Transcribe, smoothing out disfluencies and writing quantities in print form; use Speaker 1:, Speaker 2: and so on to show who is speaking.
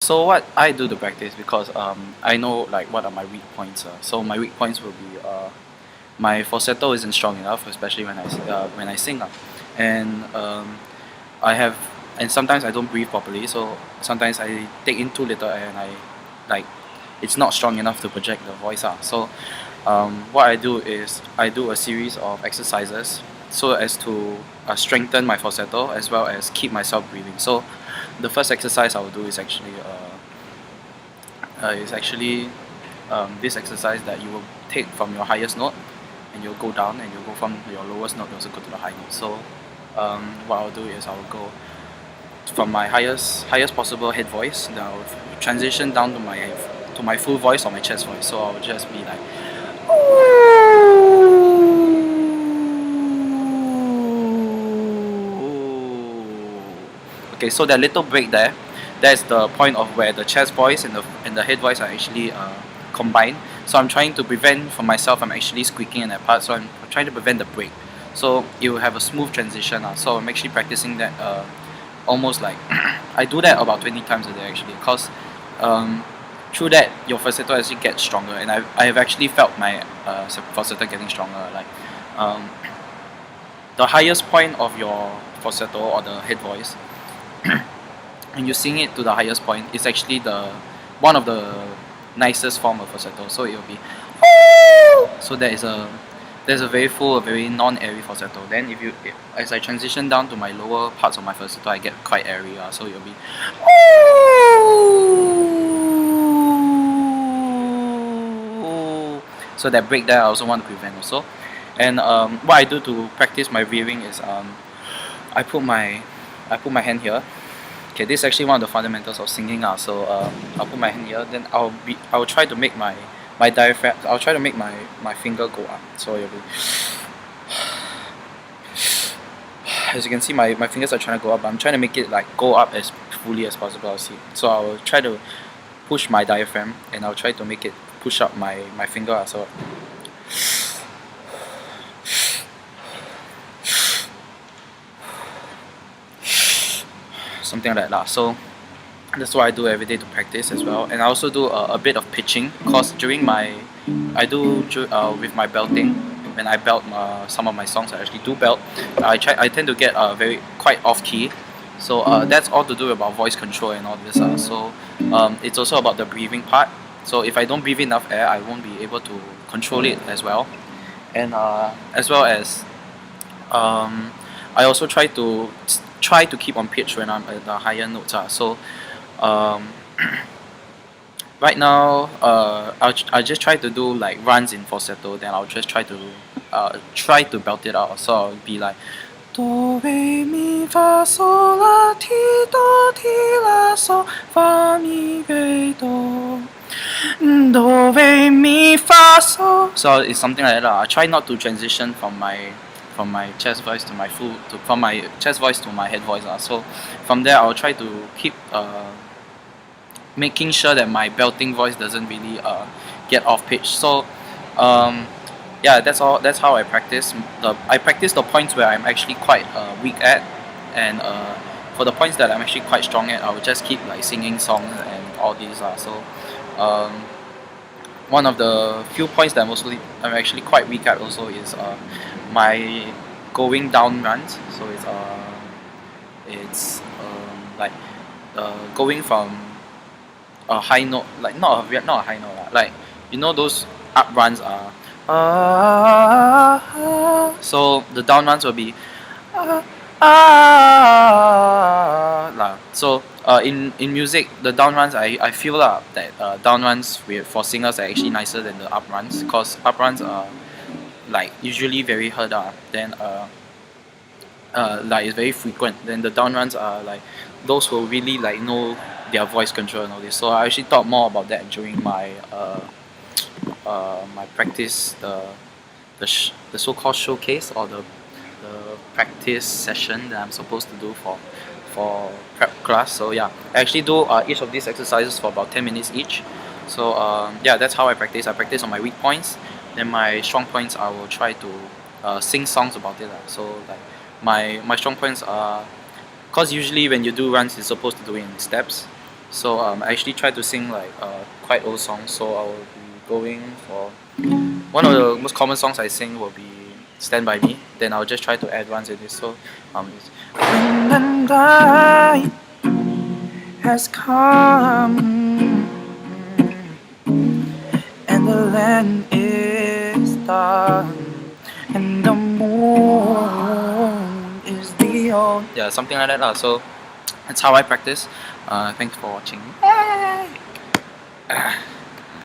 Speaker 1: So what I do to practice, because I know like what are my weak points. So my weak points will be my falsetto isn't strong enough, especially when I sing. And I have and sometimes I don't breathe properly. So sometimes I take in too little air, and I like it's not strong enough to project the voice. So what I do is I do a series of exercises so as to strengthen my falsetto as well as keep myself breathing. So the first exercise I will do is actually this exercise that you will take from your highest note and you'll go down, and you'll go from your lowest note, you also go to the high note. So what I'll do is I'll go from my highest possible head voice, then I'll transition down to my full voice or my chest voice. So I'll just be like okay. So that little break there, that's the point of where the chest voice and the head voice are actually combined. So I'm trying to prevent for myself, I'm actually squeaking in that part, so I'm trying to prevent the break, so it will have a smooth transition. So I'm actually practicing that almost like I do that about 20 times a day actually, because through that your falsetto actually gets stronger, and I have actually felt my falsetto getting stronger. Like the highest point of your falsetto or the head voice, when you sing it to the highest point, it's actually the one of the nicest form of falsetto. So it will be so there's a very full, a very non-airy falsetto. Then as I transition down to my lower parts of my falsetto, I get quite airy. So it'll be so that break there I also want to prevent also. And what I do to practice my breathing is I put my hand here. Okay, this is actually one of the fundamentals of singing. So I'll put my hand here, then I will try to make my diaphragm. I'll try to make my finger go up. So it'll be as you can see, my fingers are trying to go up, but I'm trying to make it like go up as fully as possible. I'll see. So I will try to push my diaphragm, and I'll try to make it push up my finger. So something like that. So that's what I do every day to practice as well. And I also do a bit of pitching, because during my with my belting, when I belt some of my songs, I actually do belt. I tend to get very quite off key. So that's all to do about voice control and all this. So it's also about the breathing part. So if I don't breathe enough air, I won't be able to control it as well. And as well as I also try to keep on pitch when I'm at the higher notes. So um, right now I just try to do like runs in falsetto, then I'll just try to belt it out. So I'll be like do re mi fa sol la ti la sol fa mi re do re mi fa sol. So it's something like that. I try not to transition from my chest voice to from my chest voice to my head voice. So from there I'll try to keep making sure that my belting voice doesn't really get off pitch. So yeah, that's all. That's how I practice. I practice the points where I'm actually quite weak at, and for the points that I'm actually quite strong at, I will just keep like singing songs and all these. So um, one of the few points that I'm actually quite weak at also is my going down runs. So it's like going from a high note, like not a high note, like you know those up runs are so the down runs will be lah. So in music, the down runs I feel that down runs for singers are actually nicer than the up runs, because up runs are like usually very heard. Then like it's very frequent. Then the down runs are like those who really like know their voice control and all this. So I actually thought more about that during my practice, the so-called showcase, or the practice session that I'm supposed to do for prep class. So yeah, I actually do each of these exercises for about 10 minutes each. So yeah, that's how I practice. I practice on my weak points. Then my strong points, I will try to sing songs about it. So like my strong points are, because usually when you do runs, you're supposed to do it in steps. So I actually try to sing like quite old songs. So I will be going for one of the most common songs I sing will be "Stand by Me." Then I'll just try to add ones in this. So it's, when the night has come and the land is dark and the moon is the old, yeah, something like that lah. So that's how I practice. Thanks for watching.